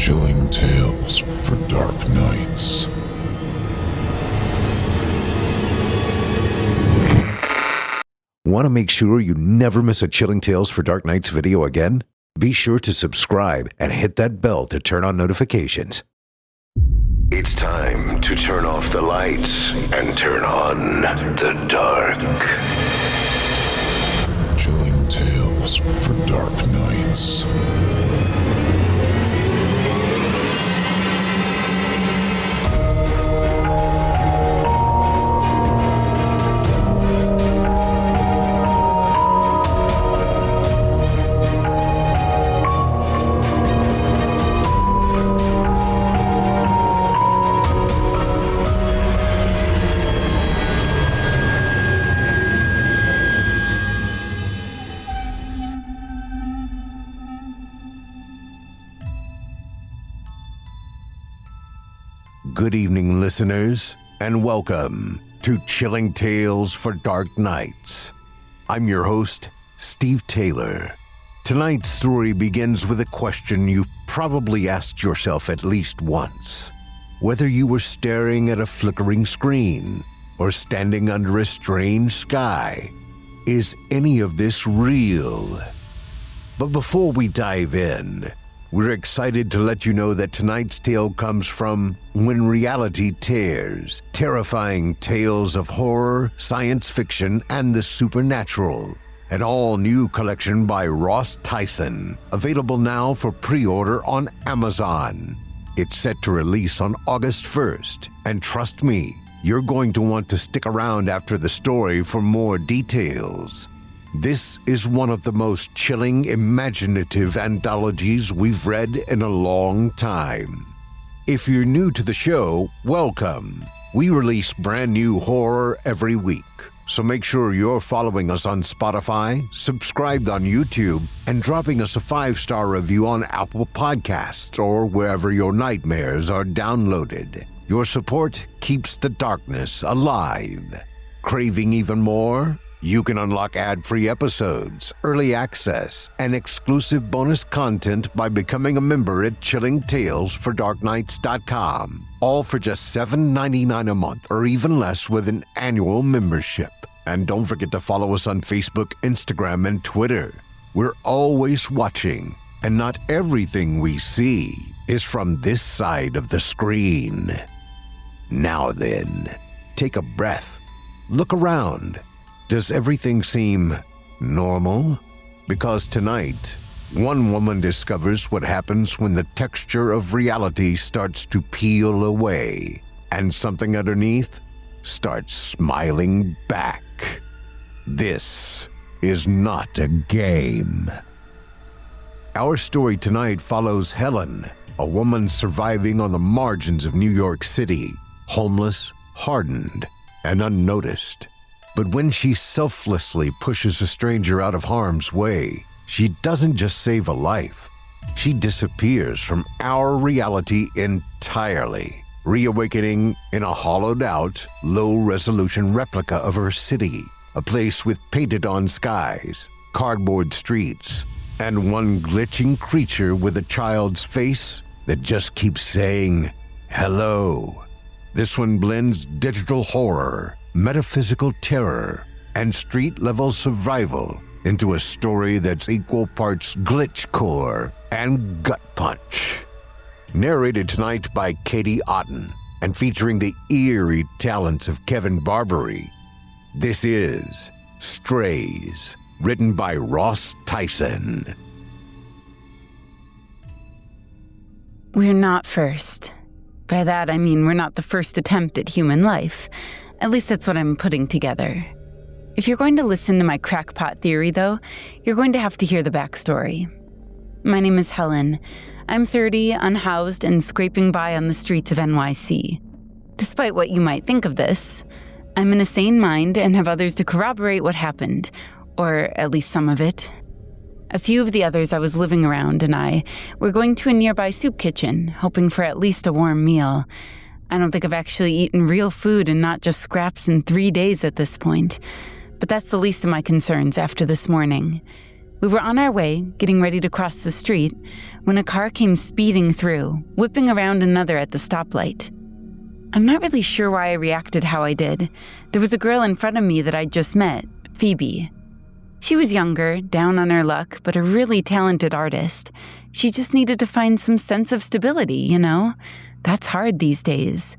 Chilling tales for dark nights. Want to make sure you never miss a Chilling Tales for Dark Nights video again? Be sure to subscribe and hit that bell to turn on notifications. It's time to turn off the lights and turn on the dark. Chilling tales for dark nights. Good evening, listeners, and welcome to Chilling Tales for Dark Nights. I'm your host, Steve Taylor. Tonight's story begins with a question you've probably asked yourself at least once. Whether you were staring at a flickering screen or standing under a strange sky, is any of this real? But before we dive in, we're excited to let you know that tonight's tale comes from When Reality Tears, terrifying tales of horror, science fiction, and the supernatural. An all-new collection by Ross Tyson, available now for pre-order on Amazon. It's set to release on August 1st, and trust me, you're going to want to stick around after the story for more details. This is one of the most chilling, imaginative anthologies we've read in a long time. If you're new to the show, welcome. We release brand new horror every week, so make sure you're following us on Spotify, subscribed on YouTube, and dropping us a 5-star review on Apple Podcasts or wherever your nightmares are downloaded. Your support keeps the darkness alive. Craving even more? You can unlock ad-free episodes, early access, and exclusive bonus content by becoming a member at chillingtalesfordarknights.com. All for just $7.99 a month or even less with an annual membership. And don't forget to follow us on Facebook, Instagram, and Twitter. We're always watching, and not everything we see is from this side of the screen. Now then, take a breath. Look around. Does everything seem normal? Because tonight, one woman discovers what happens when the texture of reality starts to peel away, and something underneath starts smiling back. This is not a game. Our story tonight follows Helen, a woman surviving on the margins of New York City, homeless, hardened, and unnoticed. But when she selflessly pushes a stranger out of harm's way, she doesn't just save a life. She disappears from our reality entirely, reawakening in a hollowed-out, low-resolution replica of her city, a place with painted-on skies, cardboard streets, and one glitching creature with a child's face that just keeps saying, hello. This one blends digital horror, metaphysical terror, and street-level survival into a story that's equal parts glitchcore and gut punch. Narrated tonight by Katie Otten and featuring the eerie talents of Kevin Barbare, this is Strays, written by Ross Tyson. We're not first. By that I mean we're not the first attempt at human life. At least that's what I'm putting together. If you're going to listen to my crackpot theory, though, you're going to have to hear the backstory. My name is Helen. I'm 30, unhoused, and scraping by on the streets of NYC. Despite what you might think of this, I'm in a sane mind and have others to corroborate what happened, or at least some of it. A few of the others I was living around and I were going to a nearby soup kitchen, hoping for at least a warm meal. I don't think I've actually eaten real food and not just scraps in 3 days at this point. But that's the least of my concerns after this morning. We were on our way, getting ready to cross the street, when a car came speeding through, whipping around another at the stoplight. I'm not really sure why I reacted how I did. There was a girl in front of me that I'd just met, Phoebe. She was younger, down on her luck, but a really talented artist. She just needed to find some sense of stability, you know? That's hard these days.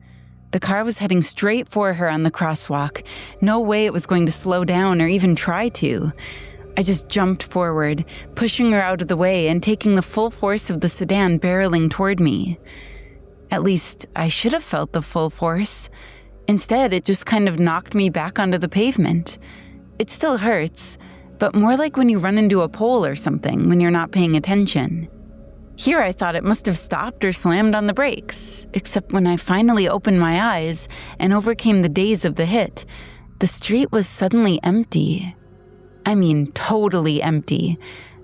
The car was heading straight for her on the crosswalk. No way it was going to slow down or even try to. I just jumped forward, pushing her out of the way and taking the full force of the sedan barreling toward me. At least, I should have felt the full force. Instead, it just kind of knocked me back onto the pavement. It still hurts, but more like when you run into a pole or something when you're not paying attention. Here I thought it must have stopped or slammed on the brakes, except when I finally opened my eyes and overcame the daze of the hit, the street was suddenly empty. I mean, totally empty.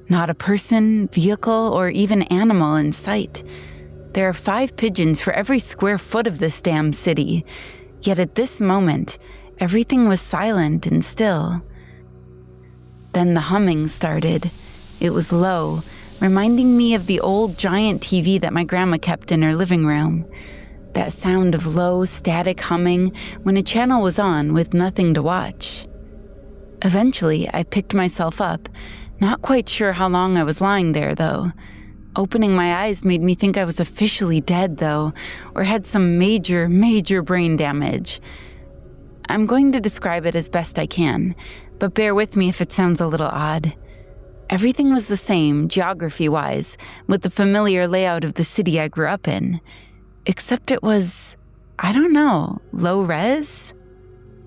Not a person, vehicle, or even animal in sight. There are 5 pigeons for every square foot of this damn city. Yet at this moment, everything was silent and still. Then the humming started. It was low, reminding me of the old giant TV that my grandma kept in her living room. That sound of low, static humming when a channel was on with nothing to watch. Eventually, I picked myself up, not quite sure how long I was lying there, though. Opening my eyes made me think I was officially dead, though, or had some major brain damage. I'm going to describe it as best I can, but bear with me if it sounds a little odd. Everything was the same, geography-wise, with the familiar layout of the city I grew up in. Except it was, I don't know, low-res?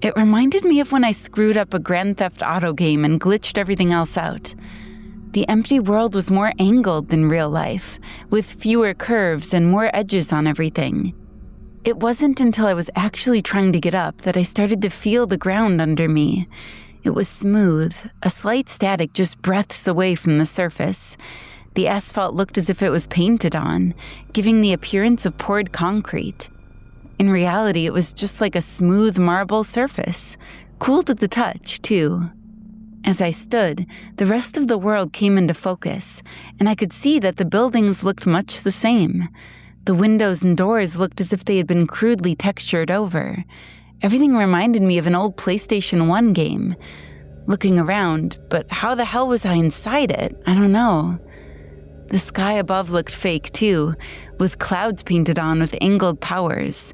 It reminded me of when I screwed up a Grand Theft Auto game and glitched everything else out. The empty world was more angled than real life, with fewer curves and more edges on everything. It wasn't until I was actually trying to get up that I started to feel the ground under me. It was smooth, a slight static just breaths away from the surface. The asphalt looked as if it was painted on, giving the appearance of poured concrete. In reality, it was just like a smooth marble surface, cool to the touch, too. As I stood, the rest of the world came into focus, and I could see that the buildings looked much the same. The windows and doors looked as if they had been crudely textured over. Everything reminded me of an old PlayStation 1 game. Looking around, but how the hell was I inside it? I don't know. The sky above looked fake, too, with clouds painted on with angled powers.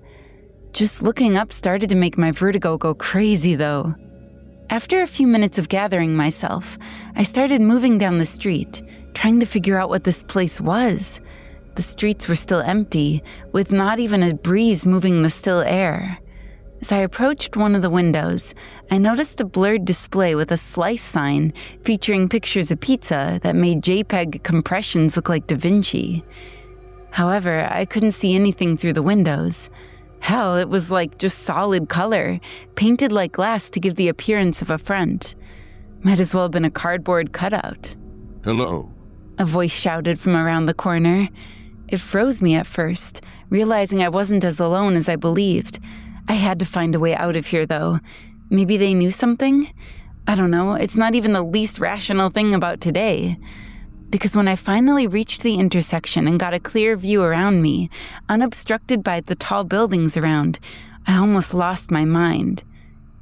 Just looking up started to make my vertigo go crazy, though. After a few minutes of gathering myself, I started moving down the street, trying to figure out what this place was. The streets were still empty, with not even a breeze moving the still air. As I approached one of the windows, I noticed a blurred display with a slice sign featuring pictures of pizza that made JPEG compressions look like Da Vinci. However, I couldn't see anything through the windows. Hell, it was like just solid color, painted like glass to give the appearance of a front. Might as well have been a cardboard cutout. Hello. A voice shouted from around the corner. It froze me at first, realizing I wasn't as alone as I believed. I had to find a way out of here, though. Maybe they knew something? I don't know, it's not even the least rational thing about today. Because when I finally reached the intersection and got a clear view around me, unobstructed by the tall buildings around, I almost lost my mind.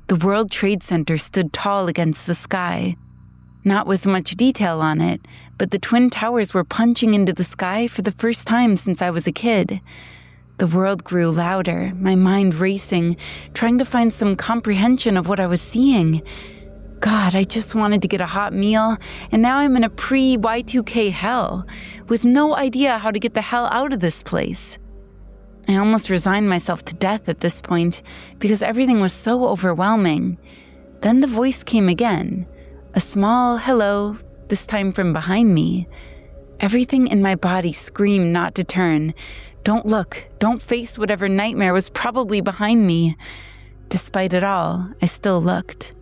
The World Trade Center stood tall against the sky. Not with much detail on it, but the Twin Towers were punching into the sky for the first time since I was a kid. The world grew louder, my mind racing, trying to find some comprehension of what I was seeing. God, I just wanted to get a hot meal, and now I'm in a pre-Y2K hell, with no idea how to get the hell out of this place. I almost resigned myself to death at this point, because everything was so overwhelming. Then the voice came again, a small hello, this time from behind me. Everything in my body screamed not to turn. Don't look, don't face whatever nightmare was probably behind me. Despite it all, I still looked.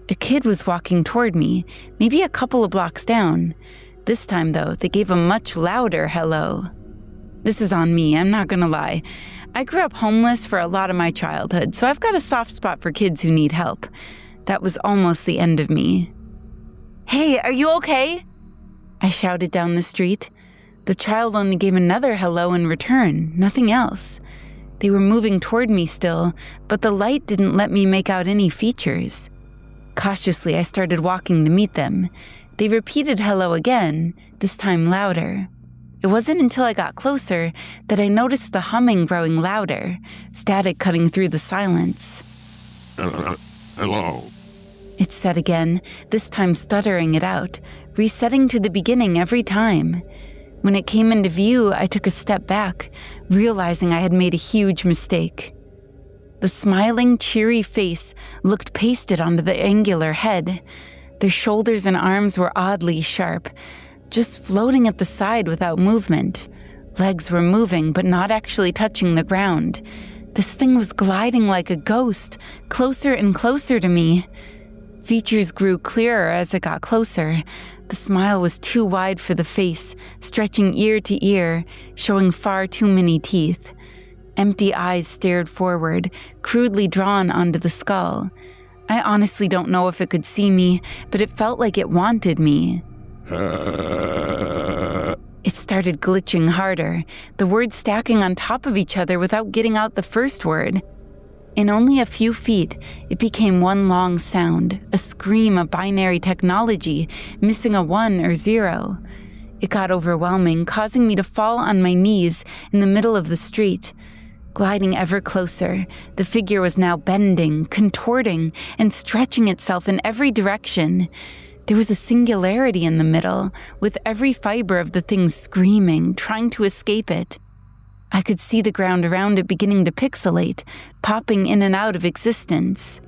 A kid was walking toward me, maybe a couple of blocks down. This time, though, they gave a much louder hello. This is on me, I'm not gonna lie. I grew up homeless for a lot of my childhood, so I've got a soft spot for kids who need help. That was almost the end of me. Hey, are you okay? I shouted down the street. The child only gave another hello in return, nothing else. They were moving toward me still, but the light didn't let me make out any features. Cautiously, I started walking to meet them. They repeated hello again, this time louder. It wasn't until I got closer that I noticed the humming growing louder, static cutting through the silence. Hello. It said again, this time stuttering it out, resetting to the beginning every time. When it came into view, I took a step back, realizing I had made a huge mistake. The smiling, cheery face looked pasted onto the angular head. Their shoulders and arms were oddly sharp, just floating at the side without movement. Legs were moving, but not actually touching the ground. This thing was gliding like a ghost, closer and closer to me. Features grew clearer as it got closer. The smile was too wide for the face, stretching ear to ear, showing far too many teeth. Empty eyes stared forward, crudely drawn onto the skull. I honestly don't know if it could see me, but it felt like it wanted me. It started glitching harder, the words stacking on top of each other without getting out the first word. In only a few feet, it became one long sound, a scream of binary technology, missing a 1 or 0. It got overwhelming, causing me to fall on my knees in the middle of the street. Gliding ever closer, the figure was now bending, contorting, and stretching itself in every direction. There was a singularity in the middle, with every fiber of the thing screaming, trying to escape it. I could see the ground around it beginning to pixelate, popping in and out of existence.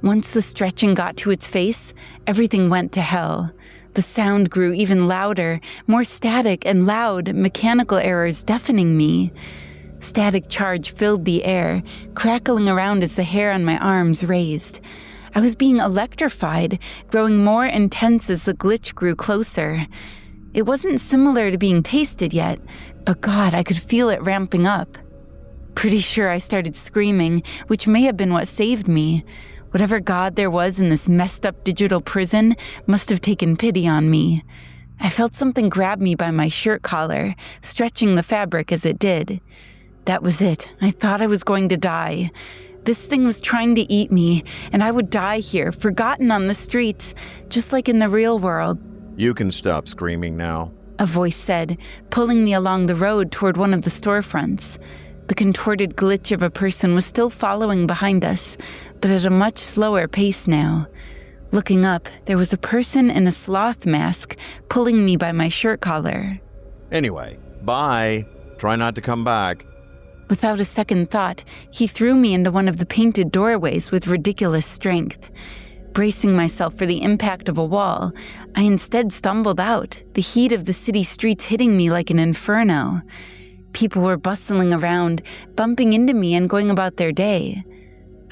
Once the stretching got to its face, everything went to hell. The sound grew even louder, more static and loud, mechanical errors deafening me. Static charge filled the air, crackling around as the hair on my arms raised. I was being electrified, growing more intense as the glitch grew closer. It wasn't similar to being tasted yet, but God, I could feel it ramping up. Pretty sure I started screaming, which may have been what saved me. Whatever God there was in this messed up digital prison must have taken pity on me. I felt something grab me by my shirt collar, stretching the fabric as it did. That was it. I thought I was going to die. This thing was trying to eat me, and I would die here, forgotten on the streets, just like in the real world. You can stop screaming now, a voice said, pulling me along the road toward one of the storefronts. The contorted glitch of a person was still following behind us, but at a much slower pace now. Looking up, there was a person in a sloth mask pulling me by my shirt collar. Anyway, bye. Try not to come back. Without a second thought, he threw me into one of the painted doorways with ridiculous strength. Bracing myself for the impact of a wall, I instead stumbled out, the heat of the city streets hitting me like an inferno. People were bustling around, bumping into me and going about their day.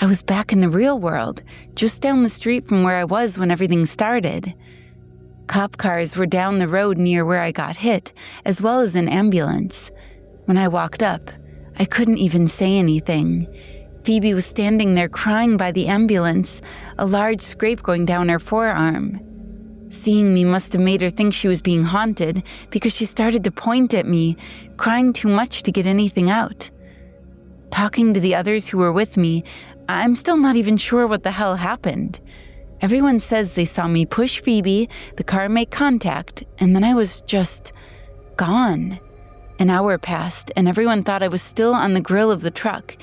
I was back in the real world, just down the street from where I was when everything started. Cop cars were down the road near where I got hit, as well as an ambulance. When I walked up, I couldn't even say anything. Phoebe was standing there crying by the ambulance, a large scrape going down her forearm. Seeing me must have made her think she was being haunted because she started to point at me, crying too much to get anything out. Talking to the others who were with me, I'm still not even sure what the hell happened. Everyone says they saw me push Phoebe, the car make contact, and then I was just gone. An hour passed, and everyone thought I was still on the grill of the truck,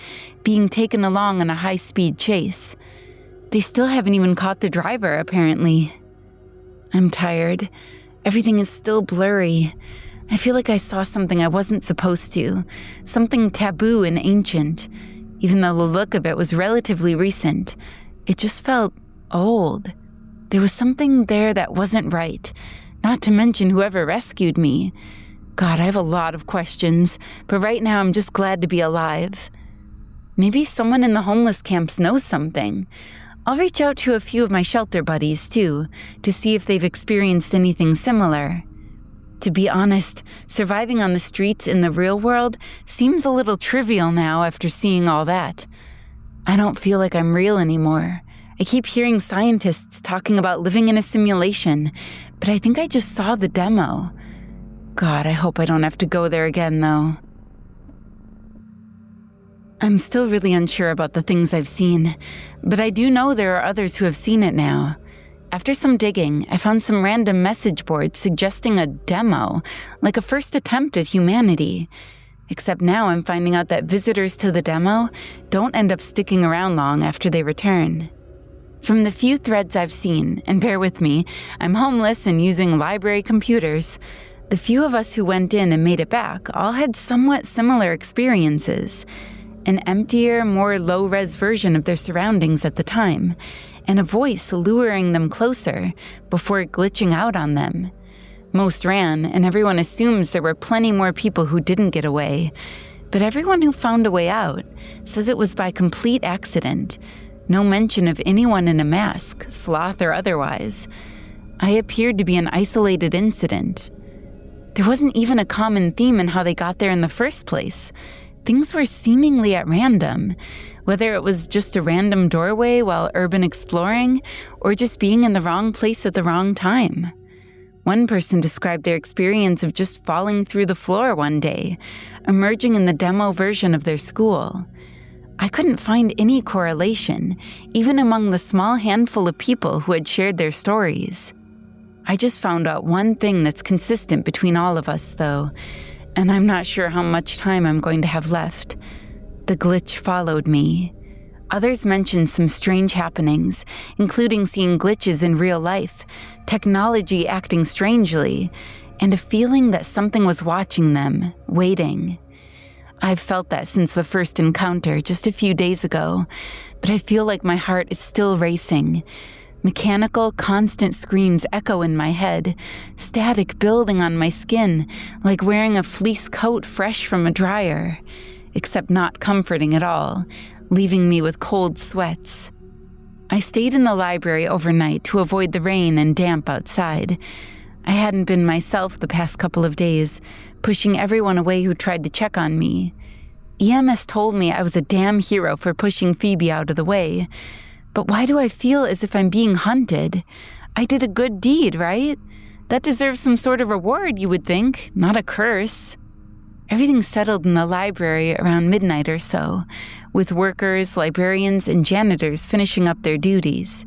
being taken along on a high-speed chase. They still haven't even caught the driver, apparently. I'm tired. Everything is still blurry. I feel like I saw something I wasn't supposed to, something taboo and ancient. Even though the look of it was relatively recent, it just felt old. There was something there that wasn't right, not to mention whoever rescued me. God, I have a lot of questions, but right now I'm just glad to be alive. Maybe someone in the homeless camps knows something. I'll reach out to a few of my shelter buddies, too, to see if they've experienced anything similar. To be honest, surviving on the streets in the real world seems a little trivial now after seeing all that. I don't feel like I'm real anymore. I keep hearing scientists talking about living in a simulation, but I think I just saw the demo. God, I hope I don't have to go there again, though. I'm still really unsure about the things I've seen, but I do know there are others who have seen it now. After some digging, I found some random message boards suggesting a demo, like a first attempt at humanity. Except now I'm finding out that visitors to the demo don't end up sticking around long after they return. From the few threads I've seen, and bear with me, I'm homeless and using library computers, the few of us who went in and made it back all had somewhat similar experiences. An emptier, more low-res version of their surroundings at the time, and a voice luring them closer before glitching out on them. Most ran, and everyone assumes there were plenty more people who didn't get away. But everyone who found a way out says it was by complete accident. No mention of anyone in a mask, sloth or otherwise. I appeared to be an isolated incident. There wasn't even a common theme in how they got there in the first place. Things were seemingly at random, whether it was just a random doorway while urban exploring, or just being in the wrong place at the wrong time. One person described their experience of just falling through the floor one day, emerging in the demo version of their school. I couldn't find any correlation, even among the small handful of people who had shared their stories. I just found out one thing that's consistent between all of us, though, and I'm not sure how much time I'm going to have left. The glitch followed me. Others mentioned some strange happenings, including seeing glitches in real life, technology acting strangely, and a feeling that something was watching them, waiting. I've felt that since the first encounter just a few days ago, but I feel like my heart is still racing. Mechanical, constant screams echo in my head, static building on my skin, like wearing a fleece coat fresh from a dryer, except not comforting at all, leaving me with cold sweats. I stayed in the library overnight to avoid the rain and damp outside. I hadn't been myself the past couple of days, pushing everyone away who tried to check on me. EMS told me I was a damn hero for pushing Phoebe out of the way. But why do I feel as if I'm being hunted? I did a good deed, right? That deserves some sort of reward, you would think, not a curse. Everything settled in the library around midnight or so, with workers, librarians, and janitors finishing up their duties.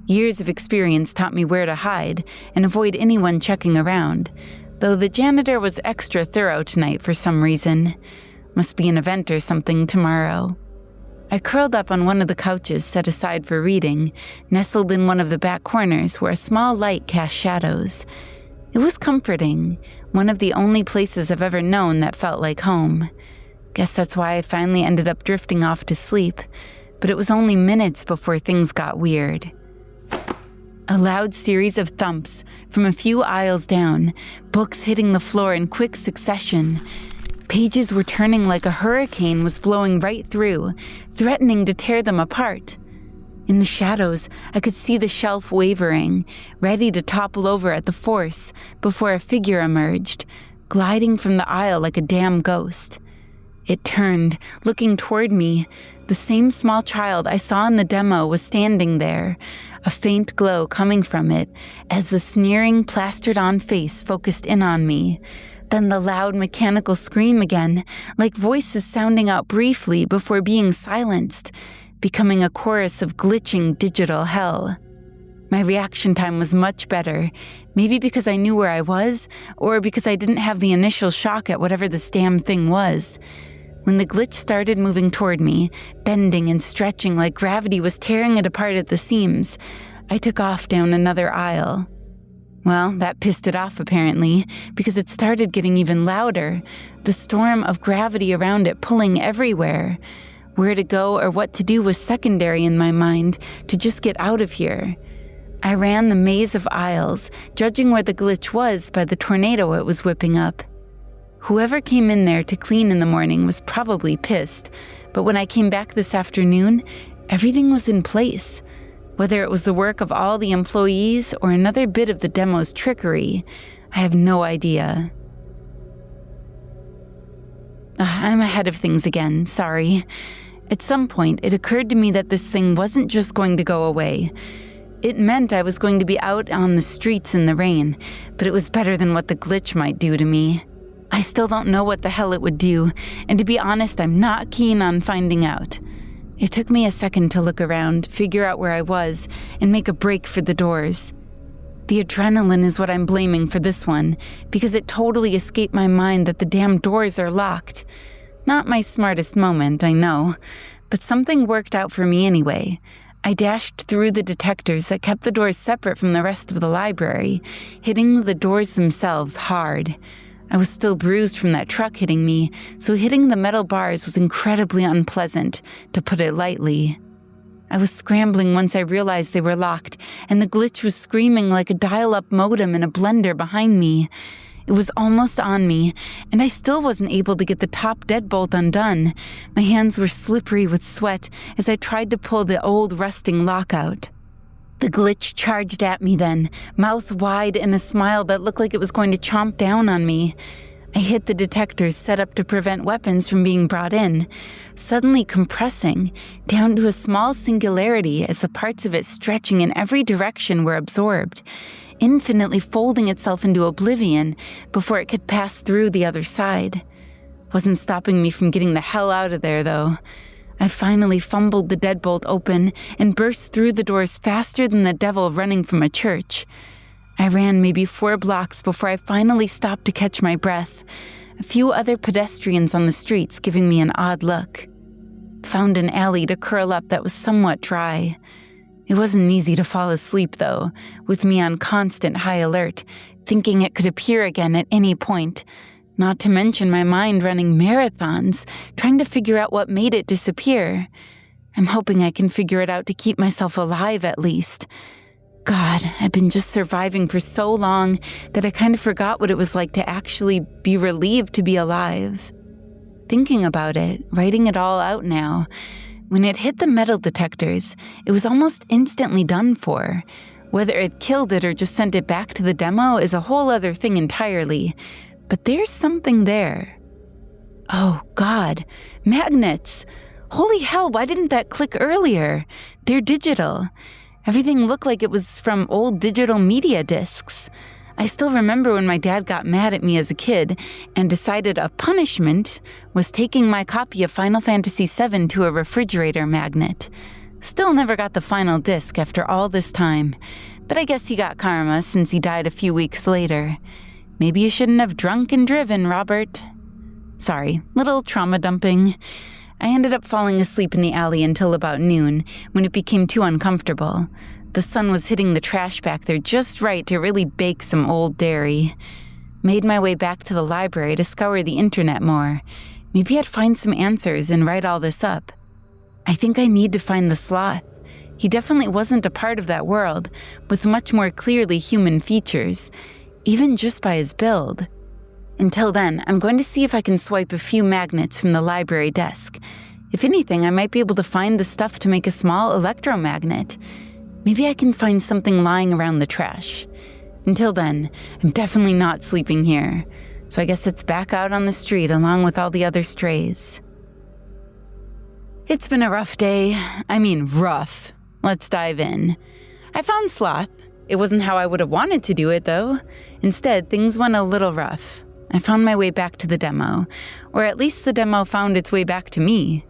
Years of experience taught me where to hide and avoid anyone checking around, though the janitor was extra thorough tonight for some reason. Must be an event or something tomorrow. I curled up on one of the couches set aside for reading, nestled in one of the back corners where a small light cast shadows. It was comforting, one of the only places I've ever known that felt like home. Guess that's why I finally ended up drifting off to sleep, but it was only minutes before things got weird. A loud series of thumps from a few aisles down, books hitting the floor in quick succession. Pages were turning like a hurricane was blowing right through, threatening to tear them apart. In the shadows, I could see the shelf wavering, ready to topple over at the force before a figure emerged, gliding from the aisle like a damn ghost. It turned, looking toward me. The same small child I saw in the demo was standing there, a faint glow coming from it as the sneering, plastered-on face focused in on me. Then the loud mechanical scream again, like voices sounding out briefly before being silenced, becoming a chorus of glitching digital hell. My reaction time was much better, maybe because I knew where I was, or because I didn't have the initial shock at whatever this damn thing was. When the glitch started moving toward me, bending and stretching like gravity was tearing it apart at the seams, I took off down another aisle. Well, that pissed it off apparently, because it started getting even louder, the storm of gravity around it pulling everywhere. Where to go or what to do was secondary in my mind to just get out of here. I ran the maze of aisles, judging where the glitch was by the tornado it was whipping up. Whoever came in there to clean in the morning was probably pissed, but when I came back this afternoon, everything was in place. Whether it was the work of all the employees or another bit of the demo's trickery, I have no idea. I'm ahead of things again, sorry. At some point, it occurred to me that this thing wasn't just going to go away. It meant I was going to be out on the streets in the rain, but it was better than what the glitch might do to me. I still don't know what the hell it would do, and to be honest, I'm not keen on finding out. It took me a second to look around, figure out where I was, and make a break for the doors. The adrenaline is what I'm blaming for this one, because it totally escaped my mind that the damn doors are locked. Not my smartest moment, I know, but something worked out for me anyway. I dashed through the detectors that kept the doors separate from the rest of the library, hitting the doors themselves hard. I was still bruised from that truck hitting me, so hitting the metal bars was incredibly unpleasant, to put it lightly. I was scrambling once I realized they were locked, and the glitch was screaming like a dial-up modem in a blender behind me. It was almost on me, and I still wasn't able to get the top deadbolt undone. My hands were slippery with sweat as I tried to pull the old rusting lock out. The glitch charged at me then, mouth wide and a smile that looked like it was going to chomp down on me. I hit the detectors set up to prevent weapons from being brought in, suddenly compressing down to a small singularity as the parts of it stretching in every direction were absorbed, infinitely folding itself into oblivion before it could pass through the other side. Wasn't stopping me from getting the hell out of there, though. I finally fumbled the deadbolt open and burst through the doors faster than the devil running from a church. I ran maybe 4 blocks before I finally stopped to catch my breath, a few other pedestrians on the streets giving me an odd look. Found an alley to curl up that was somewhat dry. It wasn't easy to fall asleep, though, with me on constant high alert, thinking it could appear again at any point, not to mention my mind running marathons, trying to figure out what made it disappear. I'm hoping I can figure it out to keep myself alive at least. God, I've been just surviving for so long that I kind of forgot what it was like to actually be relieved to be alive. Thinking about it, writing it all out now, when it hit the metal detectors, it was almost instantly done for. Whether it killed it or just sent it back to the demo is a whole other thing entirely, but there's something there. Oh, God, magnets! Holy hell, why didn't that click earlier? They're digital. Everything looked like it was from old digital media discs. I still remember when my dad got mad at me as a kid and decided a punishment was taking my copy of Final Fantasy VII to a refrigerator magnet. Still never got the final disc after all this time, but I guess he got karma since he died a few weeks later. Maybe you shouldn't have drunk and driven, Robert. Sorry, little trauma dumping. I ended up falling asleep in the alley until about noon, when it became too uncomfortable. The sun was hitting the trash back there just right to really bake some old dairy. Made my way back to the library to scour the internet more. Maybe I'd find some answers and write all this up. I think I need to find the sloth. He definitely wasn't a part of that world, with much more clearly human features, even just by his build. Until then, I'm going to see if I can swipe a few magnets from the library desk. If anything, I might be able to find the stuff to make a small electromagnet. Maybe I can find something lying around the trash. Until then, I'm definitely not sleeping here, so I guess it's back out on the street along with all the other strays. It's been a rough day. I mean, rough. Let's dive in. I found Sloth. It wasn't how I would have wanted to do it, though. Instead, things went a little rough. I found my way back to the demo, or at least the demo found its way back to me.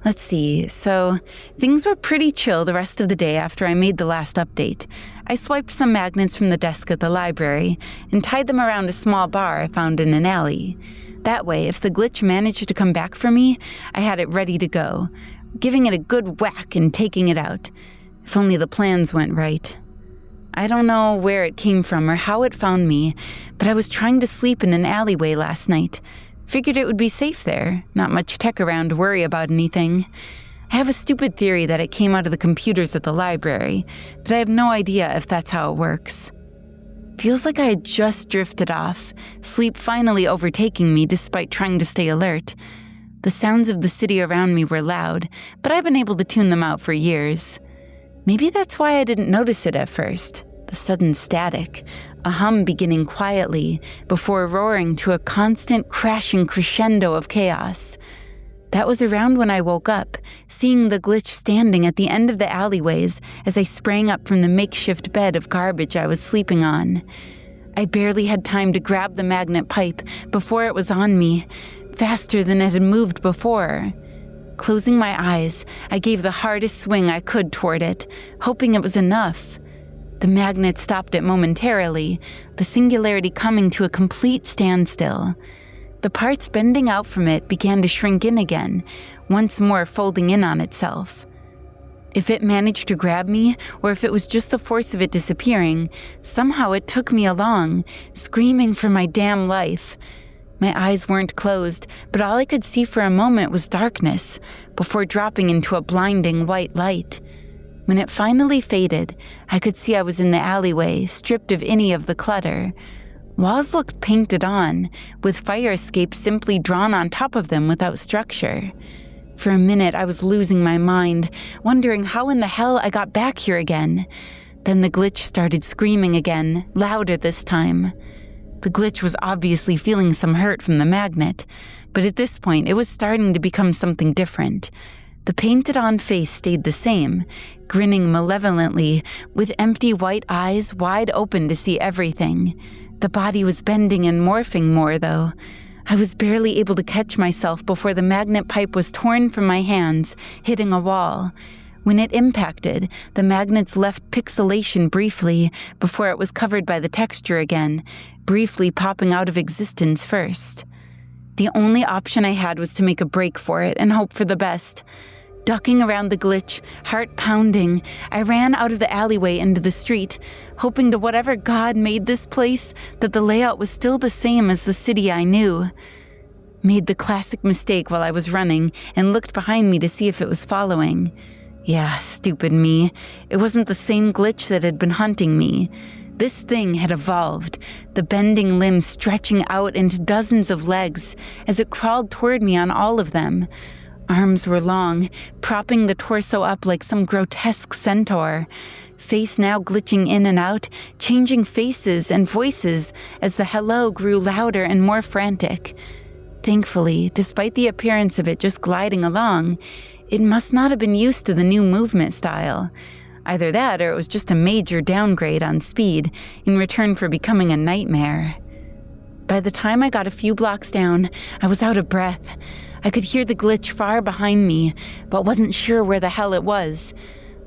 Let's see, so things were pretty chill the rest of the day after I made the last update. I swiped some magnets from the desk at the library and tied them around a small bar I found in an alley. That way, if the glitch managed to come back for me, I had it ready to go, giving it a good whack and taking it out. If only the plans went right. I don't know where it came from or how it found me, but I was trying to sleep in an alleyway last night. Figured it would be safe there, not much tech around to worry about anything. I have a stupid theory that it came out of the computers at the library, but I have no idea if that's how it works. Feels like I had just drifted off, sleep finally overtaking me despite trying to stay alert. The sounds of the city around me were loud, but I've been able to tune them out for years. Maybe that's why I didn't notice it at first. The sudden static, a hum beginning quietly before roaring to a constant crashing crescendo of chaos. That was around when I woke up, seeing the glitch standing at the end of the alleyways as I sprang up from the makeshift bed of garbage I was sleeping on. I barely had time to grab the magnet pipe before it was on me, faster than it had moved before. Closing my eyes, I gave the hardest swing I could toward it, hoping it was enough. The magnet stopped it momentarily, the singularity coming to a complete standstill. The parts bending out from it began to shrink in again, once more folding in on itself. If it managed to grab me, or if it was just the force of it disappearing, somehow it took me along, screaming for my damn life. My eyes weren't closed, but all I could see for a moment was darkness, before dropping into a blinding white light. When it finally faded, I could see I was in the alleyway, stripped of any of the clutter. Walls looked painted on, with fire escapes simply drawn on top of them without structure. For a minute, I was losing my mind, wondering how in the hell I got back here again. Then the glitch started screaming again, louder this time. The glitch was obviously feeling some hurt from the magnet, but at this point, it was starting to become something different. The painted-on face stayed the same, grinning malevolently, with empty white eyes wide open to see everything. The body was bending and morphing more, though. I was barely able to catch myself before the magnet pipe was torn from my hands, hitting a wall. When it impacted, the magnets left pixelation briefly before it was covered by the texture again, briefly popping out of existence first. The only option I had was to make a break for it and hope for the best. Ducking around the glitch, heart pounding, I ran out of the alleyway into the street, hoping to whatever God made this place that the layout was still the same as the city I knew. Made the classic mistake while I was running and looked behind me to see if it was following. Yeah, stupid me. It wasn't the same glitch that had been hunting me. This thing had evolved, the bending limbs stretching out into dozens of legs as it crawled toward me on all of them. Arms were long, propping the torso up like some grotesque centaur. Face now glitching in and out, changing faces and voices as the hello grew louder and more frantic. Thankfully, despite the appearance of it just gliding along, it must not have been used to the new movement style. Either that or it was just a major downgrade on speed in return for becoming a nightmare. By the time I got a few blocks down, I was out of breath. I could hear the glitch far behind me, but wasn't sure where the hell it was.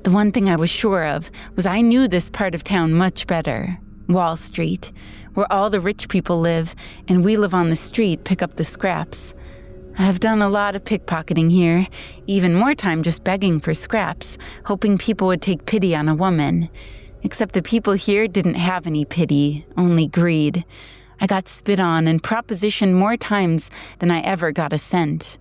The one thing I was sure of was I knew this part of town much better. Wall Street, where all the rich people live, and we live on the street, pick up the scraps. I've done a lot of pickpocketing here, even more time just begging for scraps, hoping people would take pity on a woman. Except the people here didn't have any pity, only greed. I got spit on and propositioned more times than I ever got a cent.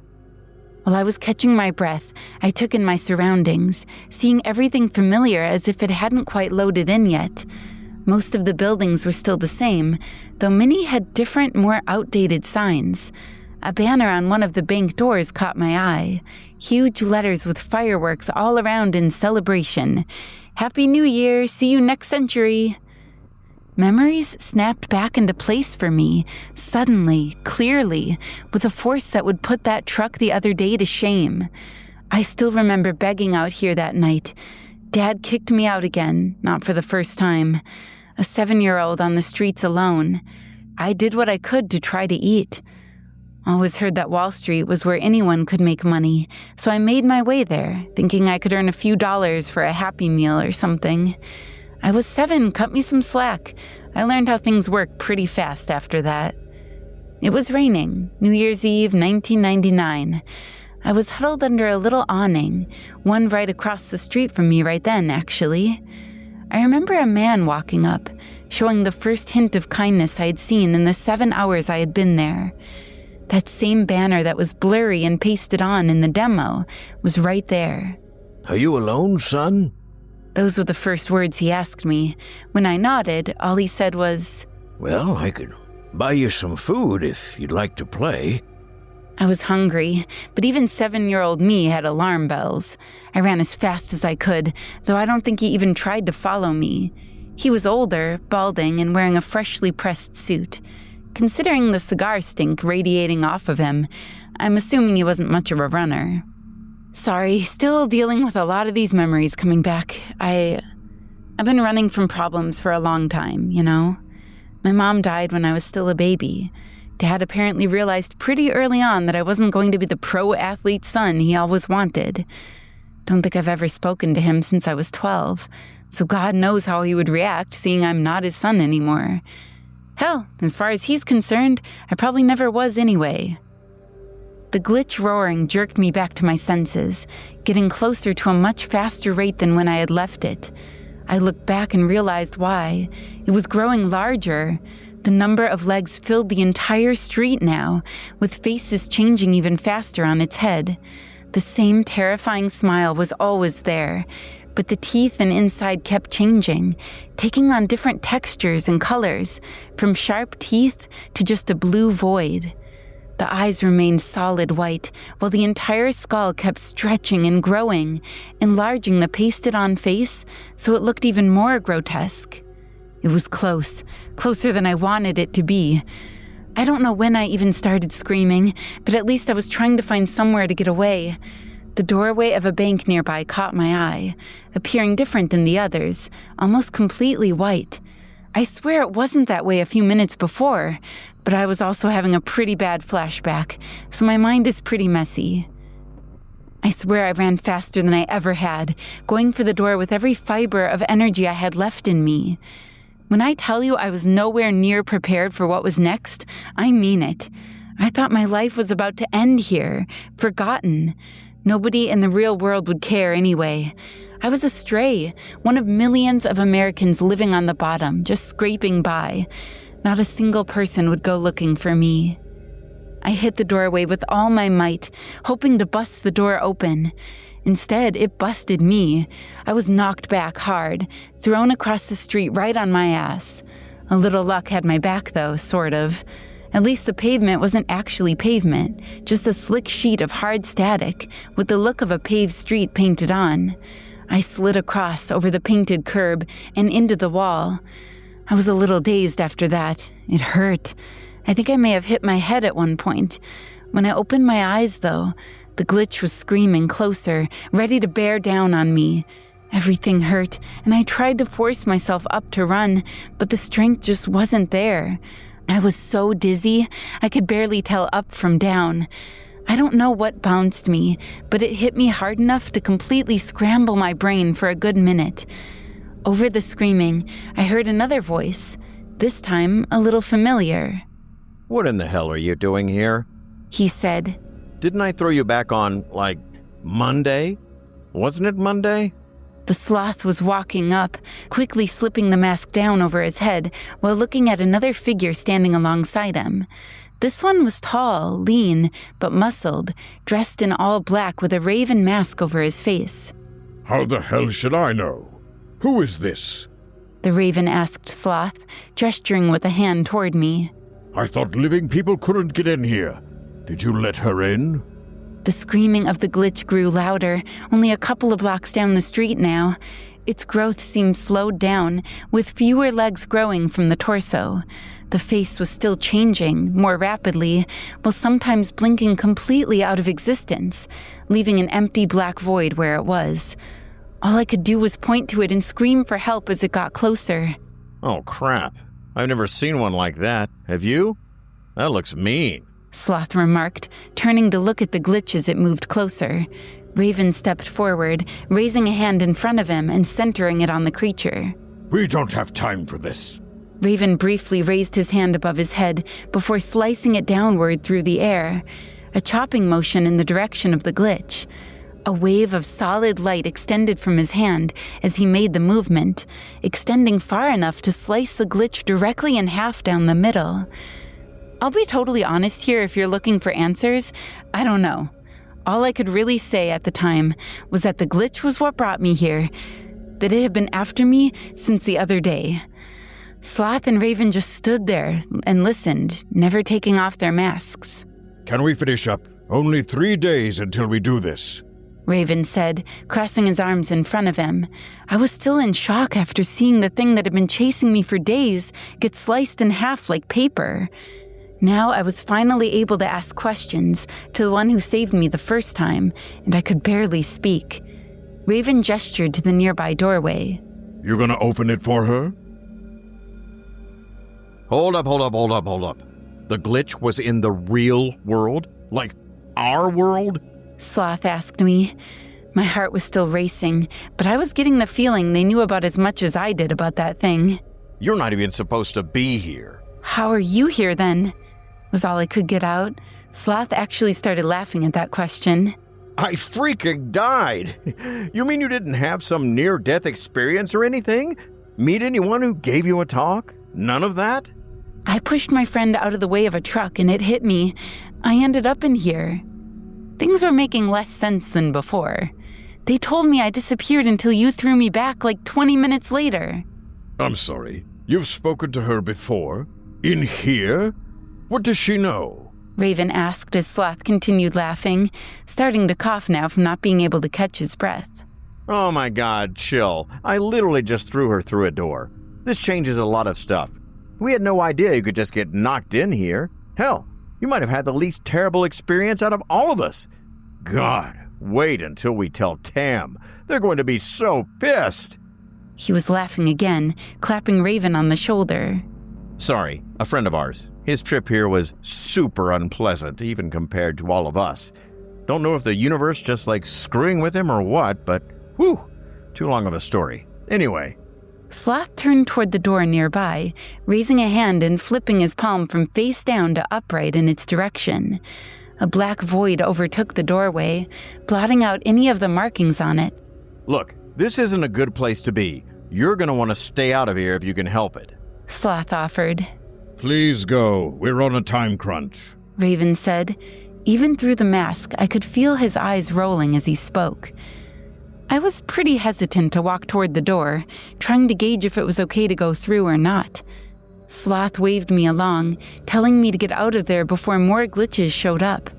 While I was catching my breath, I took in my surroundings, seeing everything familiar as if it hadn't quite loaded in yet. Most of the buildings were still the same, though many had different, more outdated signs. A banner on one of the bank doors caught my eye. Huge letters with fireworks all around in celebration. Happy New Year, see you next century. Memories snapped back into place for me, suddenly, clearly, with a force that would put that truck the other day to shame. I still remember begging out here that night. Dad kicked me out again, not for the first time. A 7-year-old on the streets alone. I did what I could to try to eat. Always heard that Wall Street was where anyone could make money, so I made my way there, thinking I could earn a few dollars for a Happy Meal or something. I was 7, cut me some slack. I learned how things work pretty fast after that. It was raining, New Year's Eve, 1999. I was huddled under a little awning, one right across the street from me right then, actually. I remember a man walking up, showing the first hint of kindness I had seen in the 7 hours I had been there. That same banner that was blurry and pasted on in the demo was right there. "Are you alone, son?" Those were the first words he asked me. When I nodded, all he said was, "Well, I could buy you some food if you'd like to play." I was hungry, but even 7-year-old me had alarm bells. I ran as fast as I could, though I don't think he even tried to follow me. He was older, balding, and wearing a freshly pressed suit. considering the cigar stink radiating off of him, I'm assuming he wasn't much of a runner. Sorry, still dealing with a lot of these memories coming back. I've been running from problems for a long time, you know? My mom died when I was still a baby. Dad apparently realized pretty early on that I wasn't going to be the pro-athlete son he always wanted. Don't think I've ever spoken to him since I was 12, so God knows how he would react seeing I'm not his son anymore. Hell, as far as he's concerned, I probably never was anyway. The glitch roaring jerked me back to my senses, getting closer to a much faster rate than when I had left it. I looked back and realized why. It was growing larger. The number of legs filled the entire street now, with faces changing even faster on its head. The same terrifying smile was always there, but the teeth and inside kept changing, taking on different textures and colors, from sharp teeth to just a blue void. The eyes remained solid white, while the entire skull kept stretching and growing, enlarging the pasted-on face so it looked even more grotesque. It was close, closer than I wanted it to be. I don't know when I even started screaming, but at least I was trying to find somewhere to get away. The doorway of a bank nearby caught my eye, appearing different than the others, almost completely white. I swear it wasn't that way a few minutes before, but I was also having a pretty bad flashback, so my mind is pretty messy. I swear I ran faster than I ever had, going for the door with every fiber of energy I had left in me. When I tell you I was nowhere near prepared for what was next, I mean it. I thought my life was about to end here, forgotten. Nobody in the real world would care anyway. I was a stray, one of millions of Americans living on the bottom, just scraping by. Not a single person would go looking for me. I hit the doorway with all my might, hoping to bust the door open. Instead, it busted me. I was knocked back hard, thrown across the street right on my ass. A little luck had my back, though, sort of. At least the pavement wasn't actually pavement, just a slick sheet of hard static with the look of a paved street painted on. I slid across over the painted curb and into the wall. I was a little dazed after that. It hurt. I think I may have hit my head at one point. When I opened my eyes, though, the glitch was screaming closer, ready to bear down on me. Everything hurt, and I tried to force myself up to run, but the strength just wasn't there. I was so dizzy, I could barely tell up from down. I don't know what bounced me, but it hit me hard enough to completely scramble my brain for a good minute. Over the screaming, I heard another voice, this time a little familiar. What in the hell are you doing here? He said. Didn't I throw you back on, Monday? Wasn't it Monday? The sloth was walking up, quickly slipping the mask down over his head while looking at another figure standing alongside him. This one was tall, lean, but muscled, dressed in all black with a raven mask over his face. How the hell should I know? Who is this? The raven asked Sloth, gesturing with a hand toward me. I thought living people couldn't get in here. Did you let her in? The screaming of the glitch grew louder, only a couple of blocks down the street now. Its growth seemed slowed down, with fewer legs growing from the torso. The face was still changing, more rapidly, while sometimes blinking completely out of existence, leaving an empty black void where it was. All I could do was point to it and scream for help as it got closer. Oh, crap. I've never seen one like that. Have you? That looks mean. Sloth remarked, turning to look at the glitch as it moved closer. Raven stepped forward, raising a hand in front of him and centering it on the creature. We don't have time for this. Raven briefly raised his hand above his head before slicing it downward through the air, a chopping motion in the direction of the glitch. A wave of solid light extended from his hand as he made the movement, extending far enough to slice the glitch directly in half down the middle. I'll be totally honest here if you're looking for answers. I don't know. All I could really say at the time was that the glitch was what brought me here, that it had been after me since the other day. Sloth and Raven just stood there and listened, never taking off their masks. Can we finish up? Only 3 days until we do this. Raven said, crossing his arms in front of him. I was still in shock after seeing the thing that had been chasing me for days get sliced in half like paper. Now I was finally able to ask questions to the one who saved me the first time, and I could barely speak. Raven gestured to the nearby doorway. You're gonna open it for her? Hold up. The glitch was in the real world? Like, our world? Sloth asked me. My heart was still racing, but I was getting the feeling they knew about as much as I did about that thing. You're not even supposed to be here. How are you here then? Was all I could get out. Sloth actually started laughing at that question. I freaking died. You mean you didn't have some near-death experience or anything? Meet anyone who gave you a talk? None of that? I pushed my friend out of the way of a truck and it hit me. I ended up in here. Things were making less sense than before. They told me I disappeared until you threw me back like 20 minutes later. I'm sorry. You've spoken to her before? In here? What does she know? Raven asked as Sloth continued laughing, starting to cough now from not being able to catch his breath. Oh my God, chill. I literally just threw her through a door. This changes a lot of stuff. We had no idea you could just get knocked in here. Hell, you might have had the least terrible experience out of all of us. God, wait until we tell Tam. They're going to be so pissed. He was laughing again, clapping Raven on the shoulder. Sorry, a friend of ours. His trip here was super unpleasant, even compared to all of us. Don't know if the universe just likes screwing with him or what, but whew, too long of a story. Anyway. Sloth turned toward the door nearby, raising a hand and flipping his palm from face down to upright in its direction. A black void overtook the doorway, blotting out any of the markings on it. Look, this isn't a good place to be. You're going to want to stay out of here if you can help it. Sloth offered. Please go. We're on a time crunch. Raven said. Even through the mask, I could feel his eyes rolling as he spoke. I was pretty hesitant to walk toward the door, trying to gauge if it was okay to go through or not. Sloth waved me along, telling me to get out of there before more glitches showed up.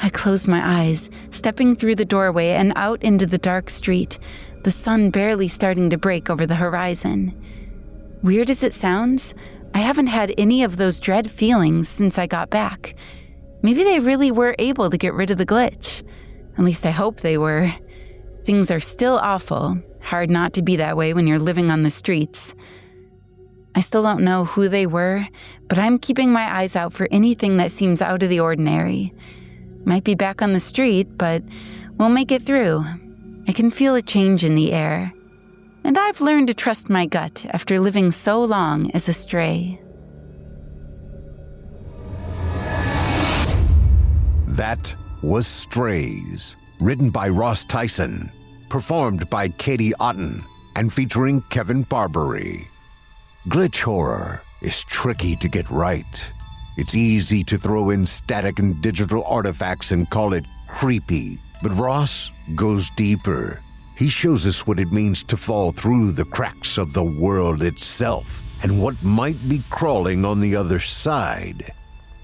I closed my eyes, stepping through the doorway and out into the dark street, the sun barely starting to break over the horizon. Weird as it sounds, I haven't had any of those dread feelings since I got back. Maybe they really were able to get rid of the glitch. At least I hope they were. Things are still awful. Hard not to be that way when you're living on the streets. I still don't know who they were, but I'm keeping my eyes out for anything that seems out of the ordinary. Might be back on the street, but we'll make it through. I can feel a change in the air. And I've learned to trust my gut after living so long as a stray. That was Strays, written by Ross Tyson, performed by Katie Otten, and featuring Kevin Barbare. Glitch horror is tricky to get right. It's easy to throw in static and digital artifacts and call it creepy, but Ross goes deeper. He shows us what it means to fall through the cracks of the world itself and what might be crawling on the other side.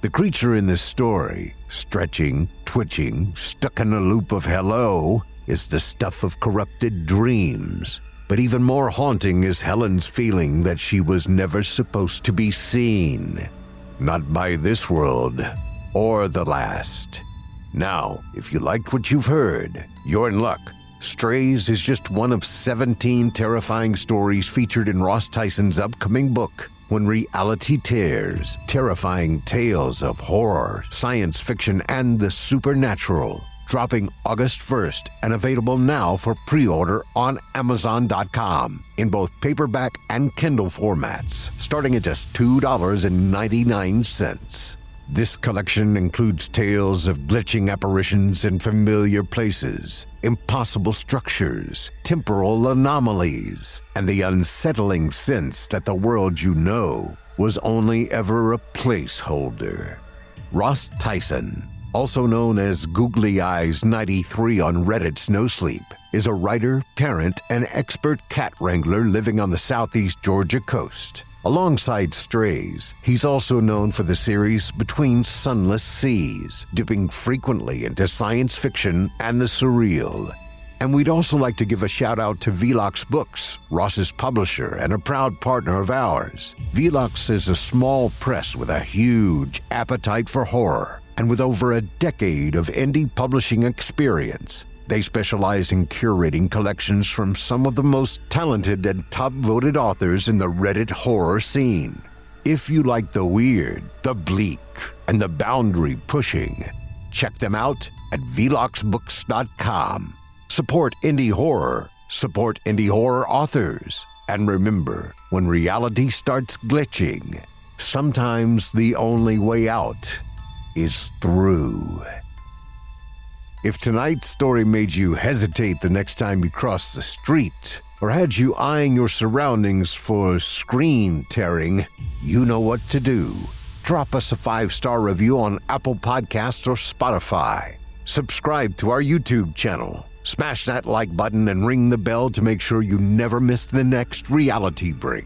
The creature in this story, stretching, twitching, stuck in a loop of hello, is the stuff of corrupted dreams. But even more haunting is Helen's feeling that she was never supposed to be seen. Not by this world, or the last. Now, if you liked what you've heard, you're in luck. Strays is just one of 17 terrifying stories featured in Ross Tyson's upcoming book, When Reality Tears, Terrifying Tales of Horror, Science Fiction, and the Supernatural, dropping August 1st and available now for pre-order on Amazon.com in both paperback and Kindle formats, starting at just $2.99. This collection includes tales of glitching apparitions in familiar places, impossible structures, temporal anomalies, and the unsettling sense that the world you know was only ever a placeholder. Ross Tyson, also known as Googly Eyes 93 on Reddit's Nosleep, is a writer, parent, and expert cat wrangler living on the southeast Georgia coast. Alongside Strays, he's also known for the series Between Sunless Seas, dipping frequently into science fiction and the surreal. And we'd also like to give a shout out to Velox Books, Ross's publisher and a proud partner of ours. Velox is a small press with a huge appetite for horror, and with over a decade of indie publishing experience. They specialize in curating collections from some of the most talented and top-voted authors in the Reddit horror scene. If you like the weird, the bleak, and the boundary-pushing, check them out at veloxbooks.com. Support indie horror, support indie horror authors, and remember, when reality starts glitching, sometimes the only way out is through. If tonight's story made you hesitate the next time you cross the street, or had you eyeing your surroundings for screen tearing, you know what to do. Drop us a 5-star review on Apple Podcasts or Spotify. Subscribe to our YouTube channel. Smash that like button and ring the bell to make sure you never miss the next reality break.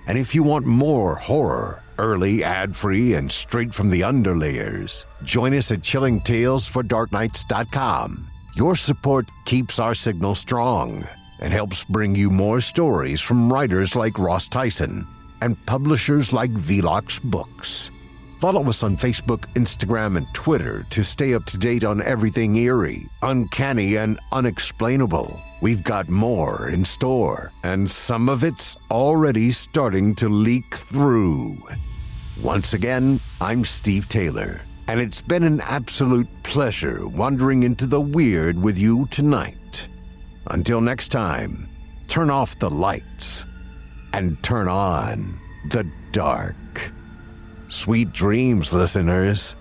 And if you want more horror, early, ad-free, and straight from the underlayers, join us at chillingtalesfordarknights.com. Your support keeps our signal strong and helps bring you more stories from writers like Ross Tyson and publishers like Velox Books. Follow us on Facebook, Instagram, and Twitter to stay up to date on everything eerie, uncanny, and unexplainable. We've got more in store, and some of it's already starting to leak through. Once again, I'm Steve Taylor, and it's been an absolute pleasure wandering into the weird with you tonight. Until next time, turn off the lights and turn on the dark. Sweet dreams, listeners.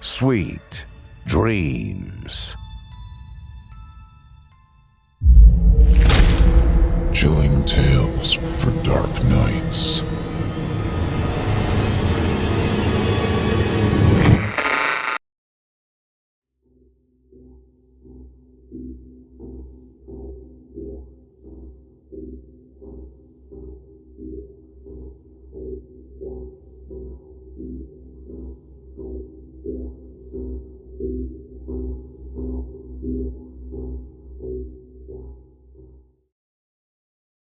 Sweet dreams. Chilling Tales for Dark Nights.